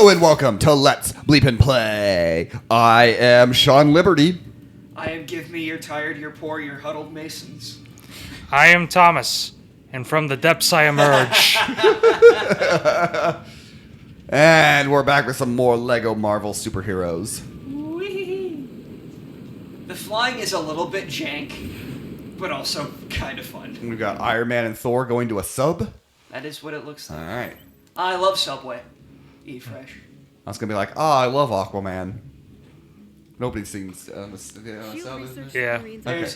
Hello and welcome to Let's Bleepin Play. I am Sean Liberty. I am Give Me You're Tired, You're Poor, You're Huddled Masons. I am Thomas, and from the depths I emerge. And we're back with some more Lego Marvel superheroes. Whee! The flying is a little bit jank, but also kind of fun. We've got Iron Man and Thor going to a sub. That is what it looks like. Alright. I love Subway. Eat fresh. I was going to be like, I love Aquaman. Nobody's seen sub, isn't it? Yeah.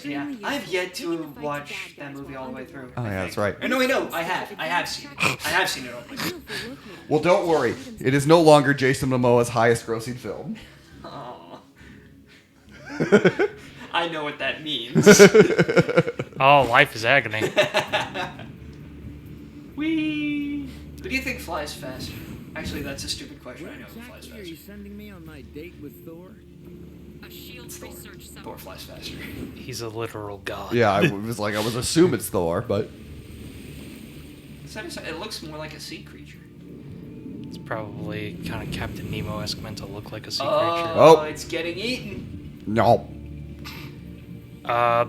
Yeah. I have yet to watch that movie all the way through. Oh, yeah, that's right. Or, no, wait, no, I have. I have seen it. I have seen it all the way through. Well, don't worry. It is no longer Jason Momoa's highest grossing film. Aw. I know what that means. Oh, life is agony. Whee! Who do you think flies faster? Actually, that's a stupid question. I know who flies Are faster. you sending me on my date with Thor? A shield research center. Thor flies faster. He's a literal god. Yeah, I was assuming it's Thor, but... It looks more like a sea creature. It's probably kind of Captain Nemo-esque meant to look like a sea creature. Oh, it's getting eaten. No. A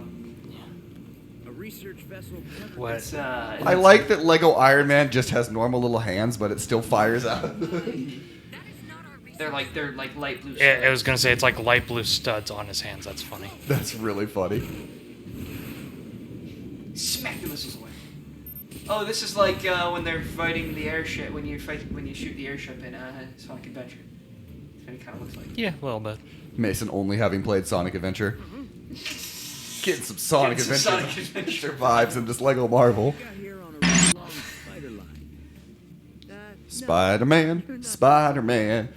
research vessel. What? It's, I like that Lego Iron Man just has normal little hands, but it still fires out. They're like light blue. I was gonna say it's like light blue studs on his hands. That's funny. That's really funny. Smack the missiles away. Oh, this is like when they're fighting the airship. When you shoot the airship in Sonic Adventure. That's what it kind of looks like. Yeah, a little bit. Mason only having played Sonic Adventure. Getting some Sonic Getting some Adventure, Sonic Adventure. vibes in this Lego Marvel. Got here on a long spider line. Spider-Man, Spider-Man,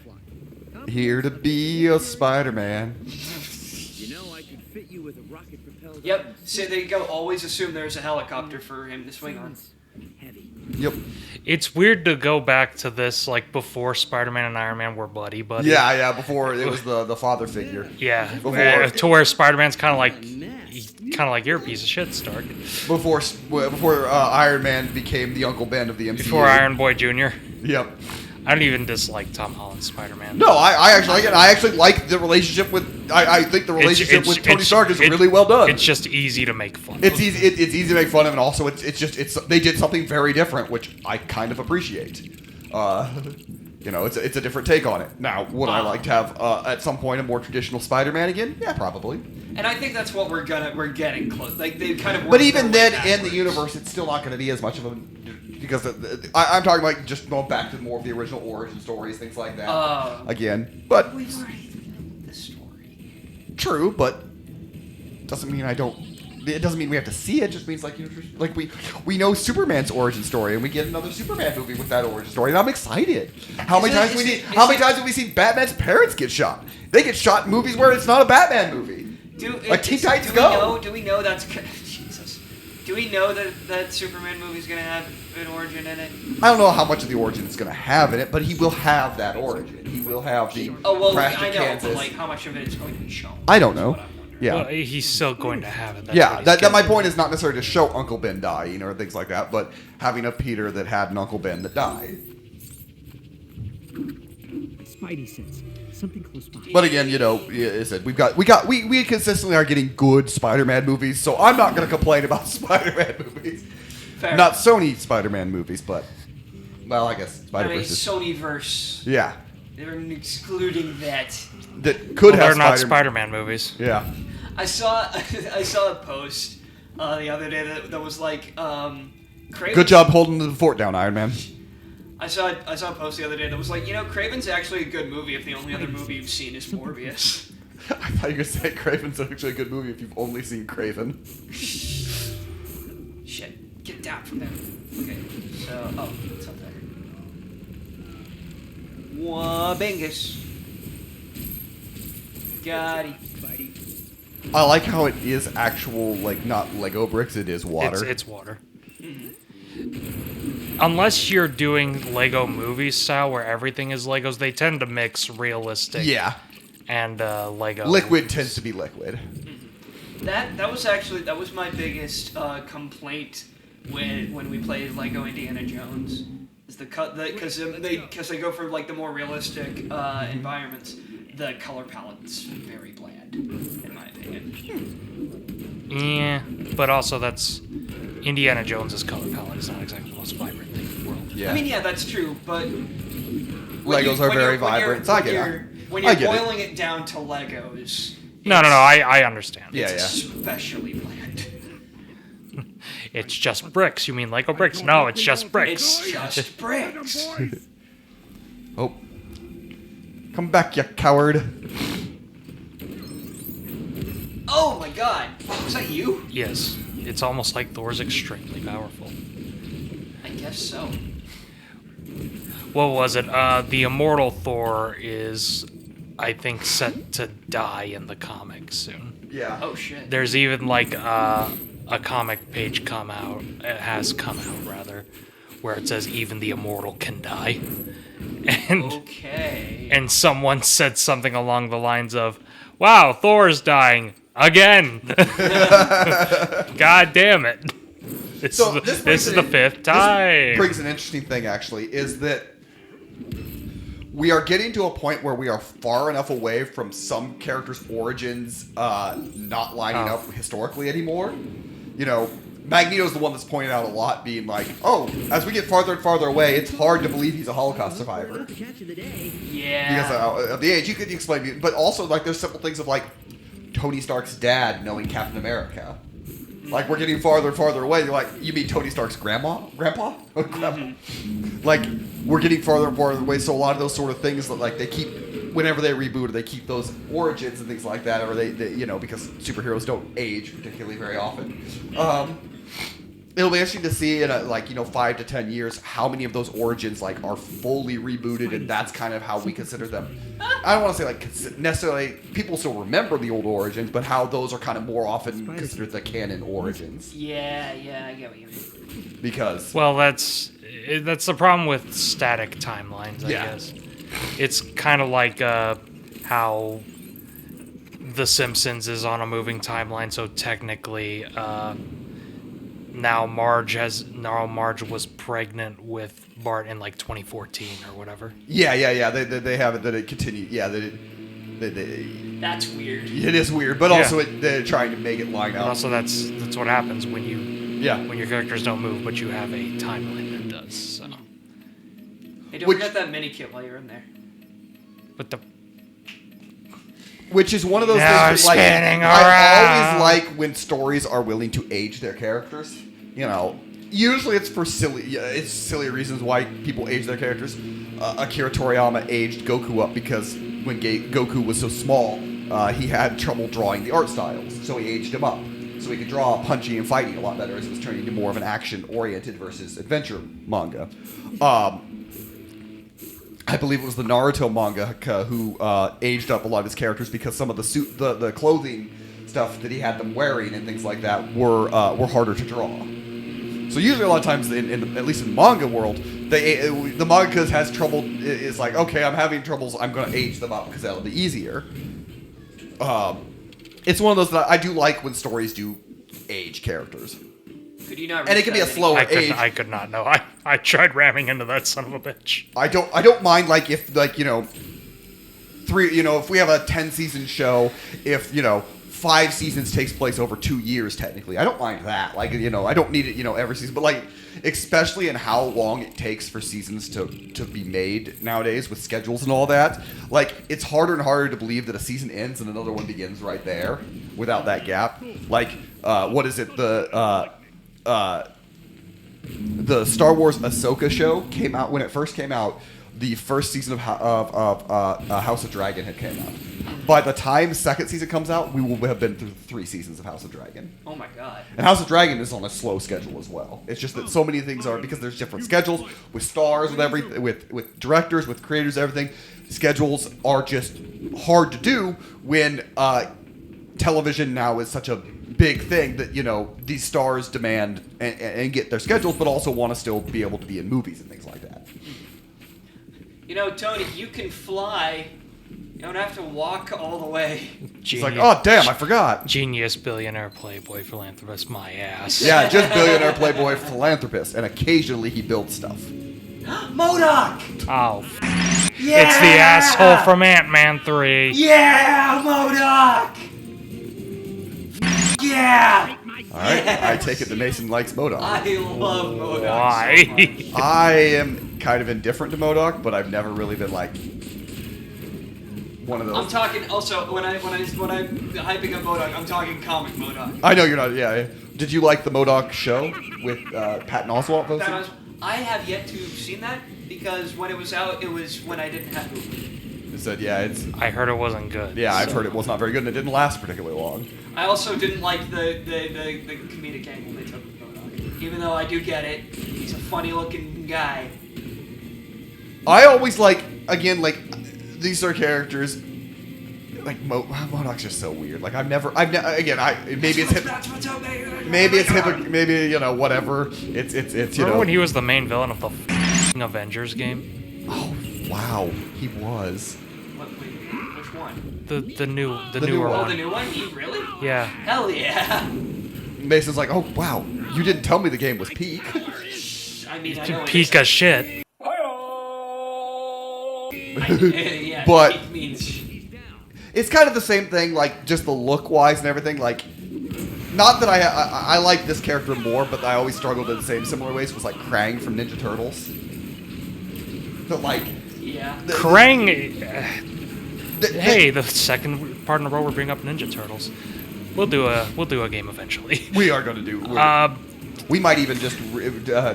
here to be a Spider-Man. You know, I could fit you with a rocket-propelled. Yep. So there you go. Always assume there's a helicopter for him to swing on. Heavy. Yep. It's weird to go back to this, like, before Spider-Man and Iron Man were buddy. Yeah, before it was the father figure. Yeah, Before- to where Spider-Man's kind of like, you're a piece of shit, Stark. Before Iron Man became the Uncle Ben of the MCU. Before Iron Boy Jr. Yep. I don't even dislike Tom Holland's Spider-Man. No, I actually like the relationship with. I think the relationship with Tony Stark is really well done. It's just easy to make fun It's of. easy. It's easy to make fun of, and also they did something very different, which I kind of appreciate. It's a different take on it. Now, would I like to have at some point a more traditional Spider-Man again? Yeah, probably. And I think that's what we're getting close. Like they kind of. But even their way then, in the backwards. universe, it's still not going to be as much of a because I'm talking like just going back to more of the original origin stories, things like that. Again, but We've already known the story. true, but doesn't mean I don't. It doesn't mean we have to see it. It just means like we know Superman's origin story, and we get another Superman movie with that origin story, and I'm excited. How many times have we seen Batman's parents get shot? They get shot in movies where it's not a Batman movie. Teen Titans Go. Do we know that's Jesus? Do we know that Superman movie's gonna have an origin in it? I don't know how much of the origin it's going to have in it, but he will have that origin. He will have the crash I in know, Kansas. but like how much of it is going to be shown? I don't know. Yeah. Well, he's still going to have it. That's Yeah, what he's that my getting point is not necessarily to show Uncle Ben dying or things like that, but having a Peter that had an Uncle Ben that died. My spidey sense. Something close by. But again, I said we consistently are getting good Spider-Man movies, so I'm not going to complain about Spider-Man movies. Fair. Not Sony Spider-Man movies, but well, I guess Spider-Verse is. Sonyverse. Yeah, They're excluding that. that could Well, have they're not Spider-Man. Spider-Man movies. Yeah. I saw a post the other day that was like Craven. Good job holding the fort down, Iron Man. I saw a post the other day that was like, Craven's actually a good movie if the only other movie you've seen is Morbius. I thought you were going to say Craven's actually a good movie if you've only seen Craven. Shit, get down from there. Okay, so it's up there. Wabingus. Got it. I like how it is actual, like, not Lego bricks, it is water. It's water. Unless you're doing Lego movie style where everything is Legos, they tend to mix realistic Yeah. and Lego. Liquid tends to be liquid. That was my biggest complaint when we played Lego Indiana Jones. Is because they go for like the more realistic environments. The color palette's very bland, in my opinion. Yeah, but also that's Indiana Jones's color palette is not exactly the most vibrant thing in the world. Yeah. I mean, yeah, that's true, but Legos are very vibrant. So I get it. When you're boiling it down to Legos. No, I understand. Yeah, It's especially bland. It's just bricks. You mean Lego bricks? No, it's just bricks. It's just bricks. Oh. Come back, you coward. Oh my god. Was that you? Yes, it's almost like Thor's extremely powerful. I guess so. What was it? The immortal Thor is, I think, set to die in the comics soon. Yeah. Oh shit. There's even like a comic page come out. It has come out rather, where it says even the immortal can die, and Okay. and someone said something along the lines of, "Wow, Thor's dying again." God damn it! This is the fifth time. This brings an interesting thing, actually, is that we are getting to a point where we are far enough away from some characters' origins not lining up historically anymore. You know, Magneto's the one that's pointed out a lot, being like, oh, as we get farther and farther away, it's hard to believe he's a Holocaust survivor. Yeah. Because of the age. You could explain it, but also, like, there's simple things of, like, Tony Stark's dad knowing Captain America. Like, we're getting farther and farther away. You're like, you mean Tony Stark's grandpa? Like, we're getting farther and farther away, so a lot of those sort of things that, like, they keep, whenever they reboot, they keep those origins and things like that, or they you know, because superheroes don't age particularly very often. It'll be interesting to see in, 5 to 10 years, how many of those origins, like, are fully rebooted, and that's kind of how we consider them. I don't want to say, like, necessarily, people still remember the old origins, but how those are kind of more often considered the canon origins. Yeah, I get what you mean. Because... Well, that's the problem with static timelines, I guess. It's kind of like how The Simpsons is on a moving timeline, so technically... Now Marge was pregnant with Bart in like 2014 or whatever. Yeah. They have it that it continued. Yeah, That's weird. It is weird, but also they're trying to make it line up. And also that's what happens when when your characters don't move, but you have a timeline that does. So. Hey, don't forget that mini kit while you're in there. But the Which is one of those now things that, like, spinning I around. always like when stories are willing to age their characters. You know, usually it's for silly reasons why people age their characters. Akira Toriyama aged Goku up because when Goku was so small, he had trouble drawing the art styles, so he aged him up. So he could draw punching and fighting a lot better as it was turning into more of an action-oriented versus adventure manga. I believe it was the Naruto mangaka who aged up a lot of his characters because some of the clothing stuff that he had them wearing and things like that were harder to draw. So usually a lot of times, at least in the manga world, the mangaka has trouble. Is like, okay, I'm having troubles. I'm going to age them up because that'll be easier. It's one of those that I do like when stories do age characters. Could you not? And it can be a slower age. I could not know. I tried ramming into that son of a bitch. I don't mind, like, if, like, you know, if we have a 10-season show, if, 5 seasons takes place over 2 years, technically. I don't mind that. Like, I don't need it, every season. But, like, especially in how long it takes for seasons to be made nowadays with schedules and all that. Like, it's harder and harder to believe that a season ends and another one begins right there without that gap. Like, what is it? The Star Wars Ahsoka show came out when it first came out. The first season of House of Dragon had came out. By the time the second season comes out, we will have been through 3 seasons of House of Dragon. Oh my god. And House of Dragon is on a slow schedule as well. It's just that so many things are, because there's different schedules with stars, with directors, with creators, everything. Schedules are just hard to do when television now is such a big thing that, these stars demand and get their schedules, but also want to still be able to be in movies and things like that. Tony, you can fly. You don't have to walk all the way. It's like, oh, damn, I forgot. Genius, billionaire, playboy, philanthropist, my ass. Yeah, just billionaire, playboy, philanthropist, and occasionally he builds stuff. MODOK! Oh, Yeah! it's the asshole from Ant-Man 3. Yeah, MODOK! Yeah! All right, I take it that Mason likes MODOK. I love MODOK. Why? So much. I am kind of indifferent to MODOK, but I've never really been like one of those. I'm talking also when I'm hyping up MODOK, I'm talking comic MODOK. I know you're not. Yeah. Did you like the MODOK show with Patton Oswalt? I have yet to have seen that because when it was out, it was when I didn't have Hulu. It said, yeah, it's. I heard it wasn't good. Yeah, I've heard it was not very good, and it didn't last particularly long. I also didn't like the comedic angle they took with MODOK. Even though I do get it, he's a funny looking guy. I always like these are characters. Like MODOK's just so weird. Like maybe it's hip. That's what's up, baby. Maybe it's hip. Maybe whatever. It's Remember when he was the main villain of the Avengers game? Oh wow, he was. Which one? The newer new one. Oh, one. the new one? He really? Yeah. Hell yeah. Mason's like, oh wow, you didn't tell me the game was peak. I mean, I know Peak of shit. yeah, But- peak means. It's kind of the same thing, like just the look wise and everything. Like, not that I like this character more, but I always struggled in the same similar ways. Was like Krang from Ninja Turtles. But like, Yeah. Krang. hey, The second part in a row we're bringing up Ninja Turtles. We'll do a game eventually. we are going to do. We might even just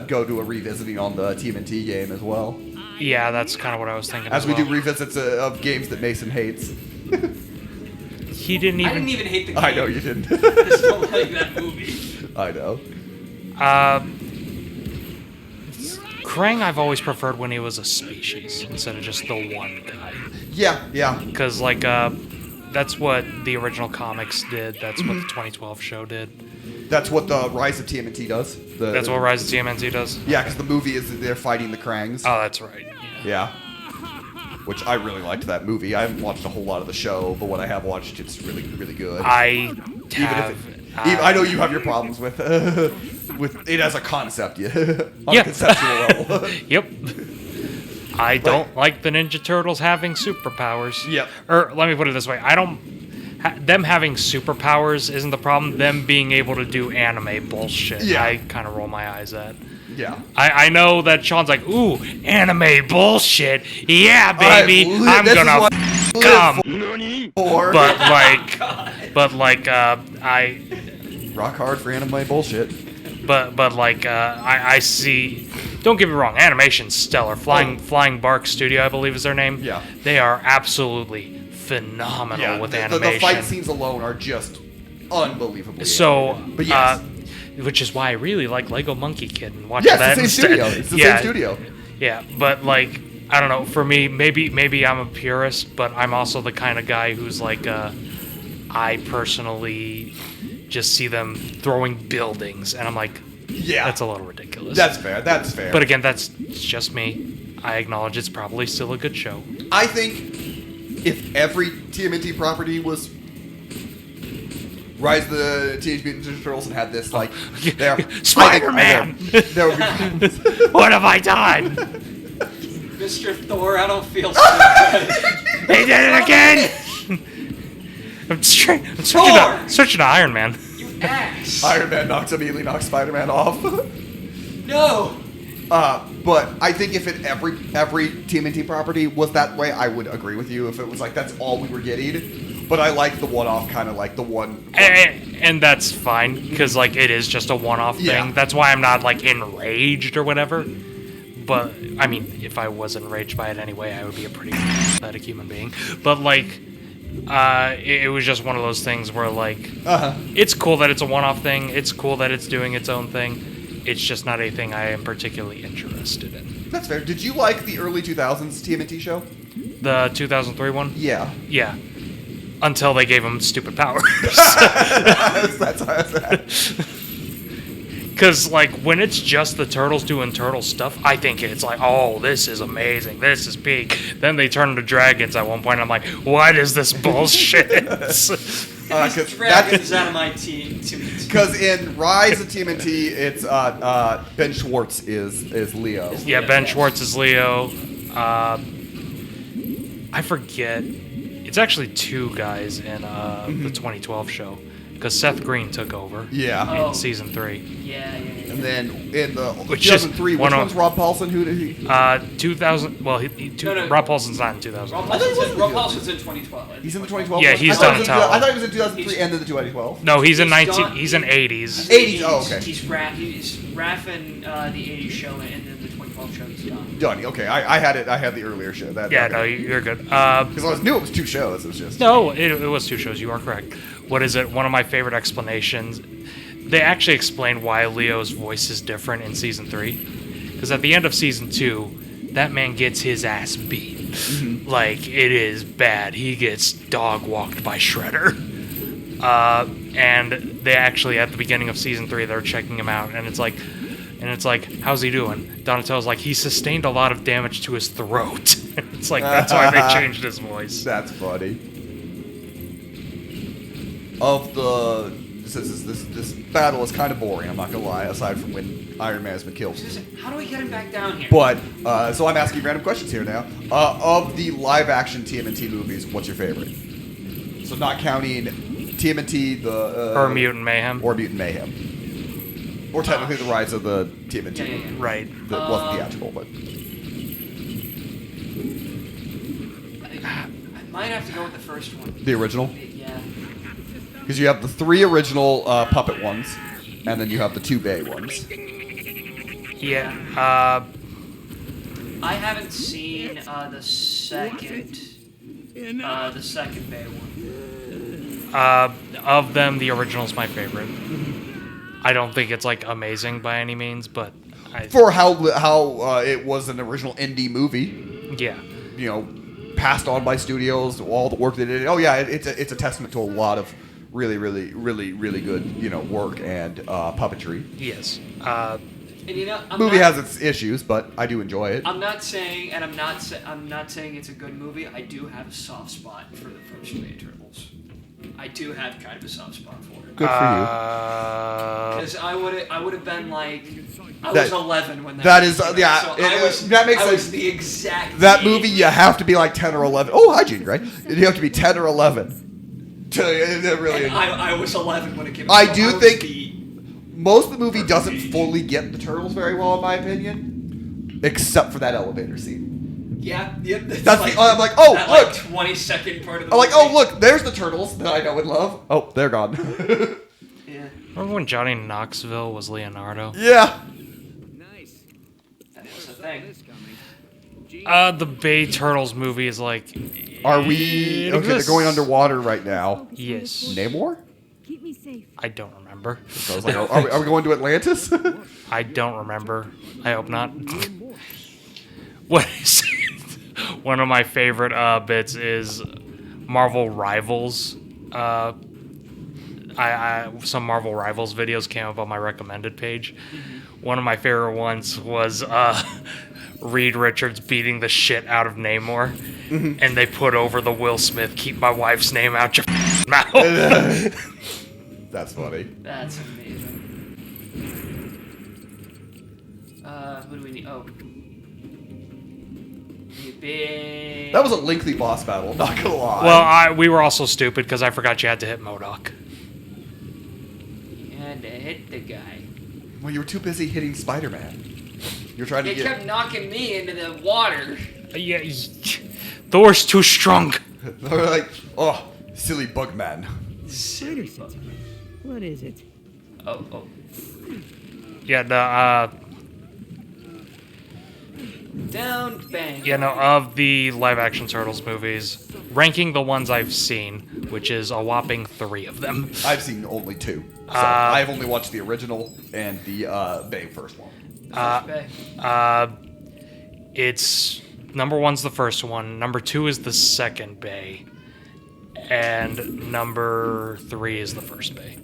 go to a revisiting on the TMNT game as well. Yeah, that's kind of what I was thinking. As we well. do revisits of games that Mason hates. He didn't I didn't even hate the game. I know you didn't. I just don't like that movie. I know. Krang I've always preferred when he was a species instead of just the one guy. Yeah, yeah. Because, like, that's what the original comics did. That's what the 2012 show did. That's what the Rise of TMNT does. That's what Rise of TMNT does? Yeah, because the movie is that they're fighting the Krangs. Oh, that's right. Yeah. Which I really liked that movie. I haven't watched a whole lot of the show, but what I have watched, it's really, really good. I I know you have your problems with with it as a concept, yeah, on Yeah. a conceptual level. Yep. I don't like the Ninja Turtles having superpowers. Yep. Or let me put it this way: I don't. Them having superpowers isn't the problem. Them being able to do anime bullshit, Yeah. I kind of roll my eyes at. Yeah. I know that Sean's like, ooh, anime bullshit. Yeah, baby, I'm this is gonna what come. Or But like, I. rock hard for anime bullshit. But like I see. Don't get me wrong, animation's stellar. Flying Bark Studio, I believe is their name. Yeah. They are absolutely phenomenal with animation. The fight scenes alone are just unbelievably. So, animated. But yes, which is why I really like Lego Monkey Kid and watch yeah, that it's the same instead. studio. It's the yeah, same studio. Yeah, but like I don't know. For me, maybe I'm a purist, but I'm also the kind of guy who's like, I personally just see them throwing buildings, and I'm like, Yeah, that's a little ridiculous. That's fair. That's fair. But again, that's just me. I acknowledge it's probably still a good show. I think if every TMNT property was Rise of the Teenage Mutant Ninja Turtles and had this like there, Spider-Man! there would be. What have I done? Mr. Thor, I don't feel so good. They did it again! I'm switching to Iron Man. You ass. Iron Man immediately knocks Spider-Man off. No. But I think if every TMNT property was that way, I would agree with you. If it was like that's all we were getting. But I like the one-off, kind of like the one. And that's fine, because like it is just a one-off thing. Yeah. That's why I'm not like enraged or whatever. But I mean, if I was enraged by it anyway, I would be a pretty pathetic human being. But like, it was just one of those things where like, it's cool that it's a one-off thing. It's cool that it's doing its own thing. It's just not anything I am particularly interested in. That's fair. Did you like the early 2000s TMNT show? The 2003 one? Yeah. Yeah. Until they gave him stupid powers. That's how I said. Because, like, when it's just the turtles doing turtle stuff, I think it's like, oh, this is amazing. This is peak. Then they turn into dragons at one point, and I'm like, what is this bullshit? Get these dragons out of my team. Because in Rise of TMNT, it's Ben Schwartz is Leo. Yeah, Ben Schwartz is Leo. I forget. It's actually two guys in the 2012 show. Because Seth Green took over Yeah. in season 3. Yeah. And then in the Which is 2003, which one of- one's Rob Paulson? Who did he? 2000. Well, No. Rob Paulson's not in 2000. Rob Paulson's in 2012. He's in the 2012. Yeah, one? he's I thought done he was a in- ton. I thought he was in 2003 and then the 2012. No, he's in He's 19. gone- He's in 80s. 80s. Oh, okay. He's Raph in the 80s show, and then the 2012 show he's done. Done. Okay, I had it. I had the earlier show. That. Yeah, no, you're good. Because I knew it was 2 shows. It was just. No, it was 2 shows. You are correct. What is it? One of my favorite explanations. They actually explain why Leo's voice is different in season 3. Because at the end of season 2, that man gets his ass beat. Like, it is bad. He gets dog walked by Shredder. And they actually, at the beginning of season 3, they're checking him out, and it's like, how's he doing? Donatello's like, he sustained a lot of damage to his throat. It's like, that's why they changed his voice. That's funny. Of the this battle is kind of boring. I'm not gonna lie. Aside from when Iron Man has been killed. How do we get him back down here? But so I'm asking random questions here now. Of the live-action TMNT movies, what's your favorite? So not counting TMNT, Or Mutant Mayhem. or Mutant Mayhem, or technically the Rise of the TMNT. Yeah. Right. That wasn't theatrical, but I might have to go with the first one. the original. Yeah. Because you have the 3 original puppet ones, and then you have the 2 Bay ones. Yeah. I haven't seen the second Bay one. Of them, the original's my favorite. I don't think it's like amazing by any means, but For how it was an original indie movie, yeah. you know, passed on by studios, all the work they did. Oh yeah, it's a testament to a lot of really good, you know, work and puppetry. Yes. And you know, Movie has its issues, but I do enjoy it. I'm not saying, and I'm not saying it's a good movie. I do have a soft spot for the first Bay Turtles. I do have kind of a soft spot for it. Good for Because I would have been like, I That- was 11 when that. that is, came out, yeah, so that makes I sense. was the exact. you. That age. movie, you have to be like 10 or 11. Oh, hi, Gene, right? You have to be 10 or 11 to really. And I was 11 when it came out. I so do was think the- most of the movie doesn't fully get the turtles very well, in my opinion, except for that elevator scene. Yeah, yep. That's the- I'm like, oh, that, look. Like 22nd part of the I'm like, movie. oh look, there's the turtles that I know and love. Oh, they're gone. Yeah, Remember when Johnny Knoxville was Leonardo? Yeah. Nice. that was the thing. This coming. Gee, The Bay Turtles movie is like. Are we it okay? They're exists. going underwater right now. Yes. Namor? Keep me safe. I don't remember. So I was like, are we going to Atlantis? I don't remember. I hope not. What is one of my favorite bits is Marvel Rivals. Some Marvel Rivals videos came up on my recommended page. One of my favorite ones was Reed Richards beating the shit out of Namor, and they put over the Will Smith "Keep my wife's name out your mouth." That's funny. That's amazing. Who do we need? Oh. Big. That was a lengthy boss battle. Not gonna lie. Well, we were also stupid because I forgot you had to hit MODOK. You had to hit the guy. Well, you were too busy hitting Spider-Man. You're trying to They get. kept knocking me into the water. Yeah, Thor's too strong. They're like, oh, silly bug man. Spider Sentinel. What is it? Oh. Yeah, Down, bang. of the live-action Turtles movies, ranking the ones I've seen, which is a whopping 3 of them. I've seen only 2. So I've only watched the original and the Bay first one. It's number 1's the first one, number 2 is the second Bay, and number 3 is the first Bay.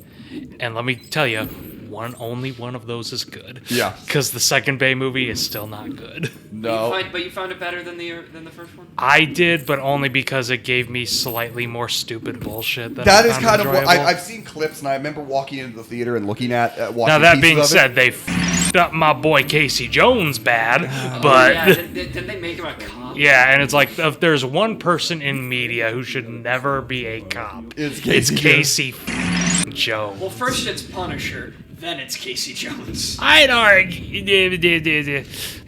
And let me tell you, only one of those is good. Yeah. Because the second Bay movie is still not good. No. But you found it better than the first one? I did, but only because it gave me slightly more stupid bullshit. That I is found kind of what enjoyable. I've seen clips, and I remember walking into the theater and looking at watching Now that pieces being of it. said, they f***ed up my boy Casey Jones bad, but Yeah, didn't they make him a cop? yeah, and it's like if there's one person in media who should never be a cop, It's it's Casey Casey f***ing Jones. Well, first it's Punisher, then it's Casey Jones. I'd argue,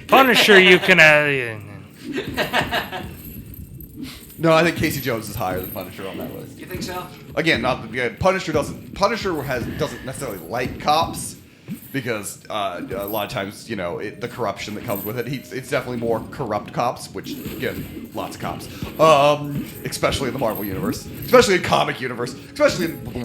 Punisher, you can. No, I think Casey Jones is higher than Punisher on that list. You think so? Again, not the Punisher doesn't necessarily like cops because a lot of times the corruption that comes with it. It's definitely more corrupt cops, which again, lots of cops, especially in the Marvel universe, especially in comic universe,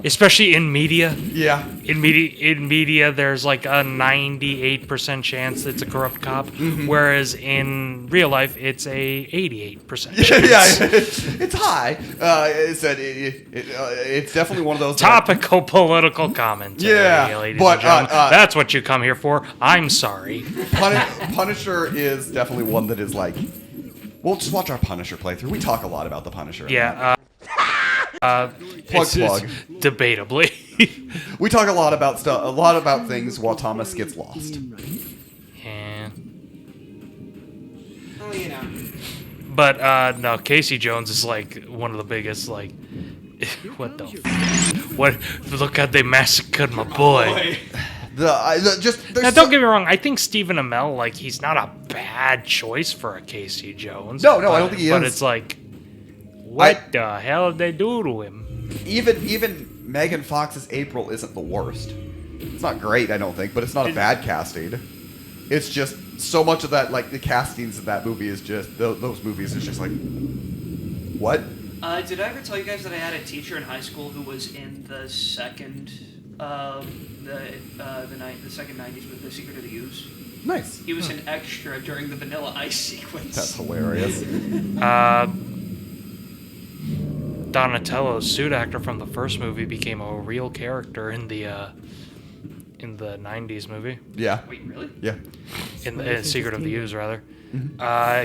Especially in media. yeah. In media, there's like a 98% chance it's a corrupt cop, whereas in real life, it's a 88% chance. Yeah, it's high. It's definitely one of those Topical political commentary, Yeah, ladies but, and gentlemen. That's what you come here for. I'm sorry. Punisher is definitely one that is like. Well, just watch our Punisher playthrough. We talk a lot about the Punisher. Yeah. Plug. Debatably. We talk a lot about things while Thomas gets lost. Yeah. Well, you know. But no, Casey Jones is like one of the biggest like. What the? What? Look how they massacred my boy. Now, Don't get me wrong. I think Stephen Amell, like, he's not a bad choice for a Casey Jones. No, I don't think he But is. it's like, what the hell did they do to him? Even Megan Fox's April isn't the worst. It's not great, I don't think, but it's not a bad casting. It's just so much of that, like the castings of that movie is just those movies is just like, what? Did I ever tell you guys that I had a teacher in high school who was in the second, the second '90s with The Secret of the Ooze? Nice. He was an extra during the Vanilla Ice sequence. That's hilarious. Donatello's suit actor from the first movie became a real character in the 90s movie. Yeah. Wait, really? Yeah. In the Secret of the Ooze, rather.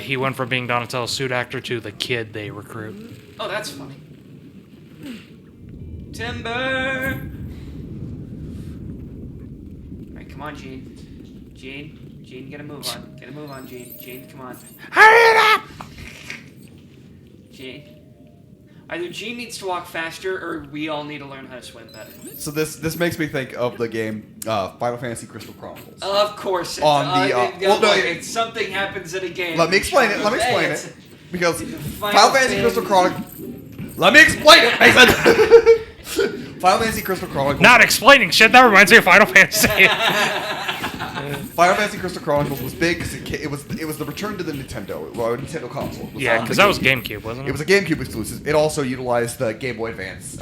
He went from being Donatello's suit actor to the kid they recruit. Oh, that's funny. Timber! Alright, come on, Gene. Gene, get a move on. Get a move on, Gene. Gene, come on. Hurry it up! Gene. Either Gene needs to walk faster, or we all need to learn how to swim better. So this makes me think of the game Final Fantasy Crystal Chronicles. Of course. Something happens in a game. Let me explain it. It's- Because Final Final Fantasy Crystal Chronicles. Let me explain it, Mason. Final Fantasy Crystal Chronicles. Not explaining shit. That reminds me of Final Fantasy. Final Fantasy Crystal Chronicles was big because it was the return to the Nintendo console. It was Yeah, on because the that was Game- GameCube, wasn't it? It was a GameCube exclusive. It also utilized the Game Boy Advance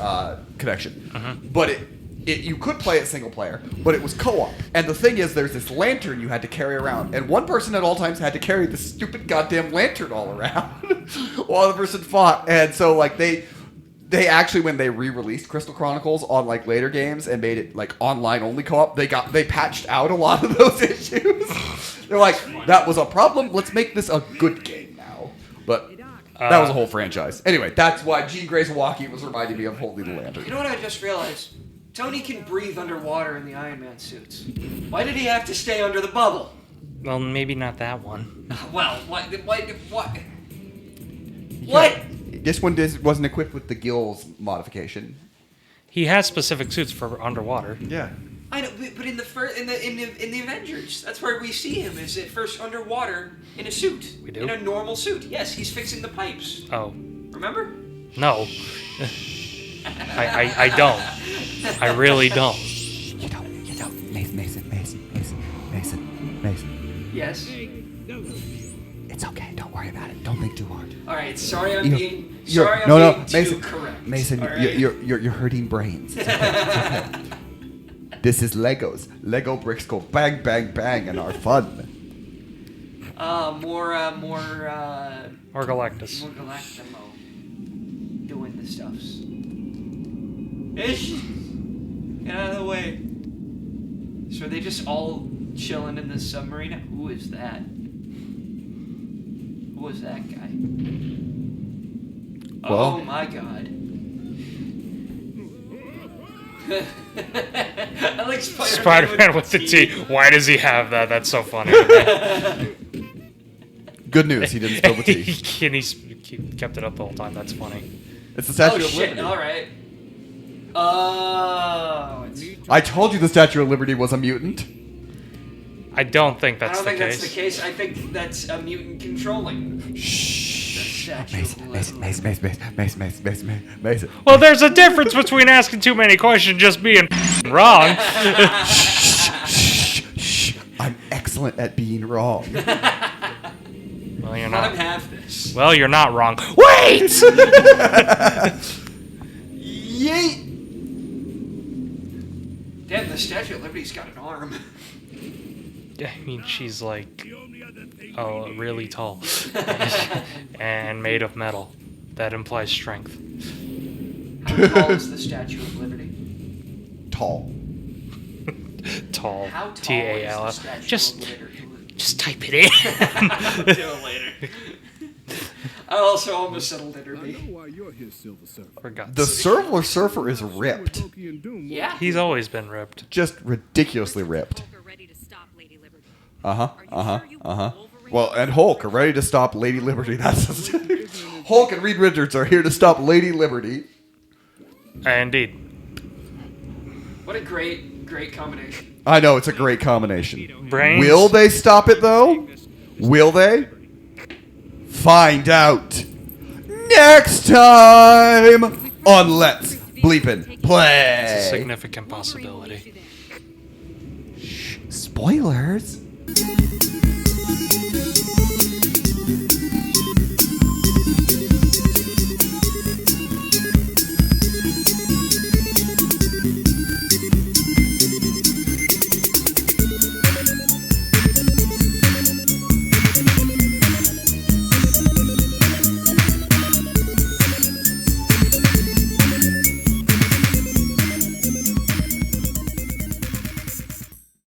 connection, but you could play it single player, but it was co-op. And the thing is, there's this lantern you had to carry around, and one person at all times had to carry this stupid goddamn lantern all around while the person fought. And so, like, they actually, when they re-released Crystal Chronicles on like later games and made it like online only co-op, they patched out a lot of those issues. They're like, that was a problem. Let's make this a good game now. But that was a whole franchise. Anyway, that's why Jean Grey's walkie was reminding me of holding the lantern. You know what I just realized? Tony can breathe underwater in the Iron Man suits. Why did he have to stay under the bubble? Well, maybe not that one. Well, what? What? This one wasn't equipped with the gills modification. He has specific suits for underwater. Yeah. I know, but in the Avengers, that's where we see him. Is at first underwater in a suit. We do? In a normal suit. Yes, he's fixing the pipes. Oh. Remember? No. I don't. I really don't. You don't. Mason. Yes. It's okay. Don't worry about it. Don't think too hard. All right. Sorry, I'm You- being you're- too Mason, correct. Mason, all right? you're hurting brains. It's okay. It's okay. This is Legos. Lego bricks go bang, bang, bang, and are fun. More Or Galactus. More Galactimo doing the stuffs. Ish! Get out of the way. So are they just all chilling in this submarine? Who is that? Who is that guy? Well- Oh my god. I like Spider-Man with the T. Why does he have that? That's so funny. Good news, he didn't spill the tea. He kept it up the whole time. That's funny. It's the Statue Oh of shit, Liberty. alright. Oh, I told you the Statue of Liberty was a mutant. I don't think I that's don't the think case. that's the case. I think that's a mutant controlling. Shh. Statue Mace, of Mace, Liberty. Mace, Mace, Mace, Mace, Mace, Mace, Mace. Well, there's a difference between asking too many questions and just being wrong. Shh. I'm excellent at being wrong. Well, you're Let him not. have this. Well, you're not wrong. Wait! Yeet! Damn, the Statue of Liberty's got an arm. I mean, she's like, really tall and made of metal. That implies strength. How tall is the Statue of Liberty? Tall. Tall. How tall T-A-L. is the Statue Just, of Liberty? just type it in. Do it later. I also almost said I Liberty. know why you're here, Silver Surfer. For God's The sake. Silver Surfer is ripped. Loki and Doom won't Yeah. He's always been ripped. Just ridiculously ripped. Hulk are ready to stop Lady Liberty. Uh-huh, Are you uh-huh, sure you uh-huh. want Wolverine? Well, and Hulk are ready to stop Lady Liberty. That's Hulk and Reed Richards are here to stop Lady Liberty. Indeed. What a great combination. I know, it's a great combination. Brains. Will they stop it, though? Will they? Find out next time on Let's Bleepin' It's a Play. significant possibility. Spoilers.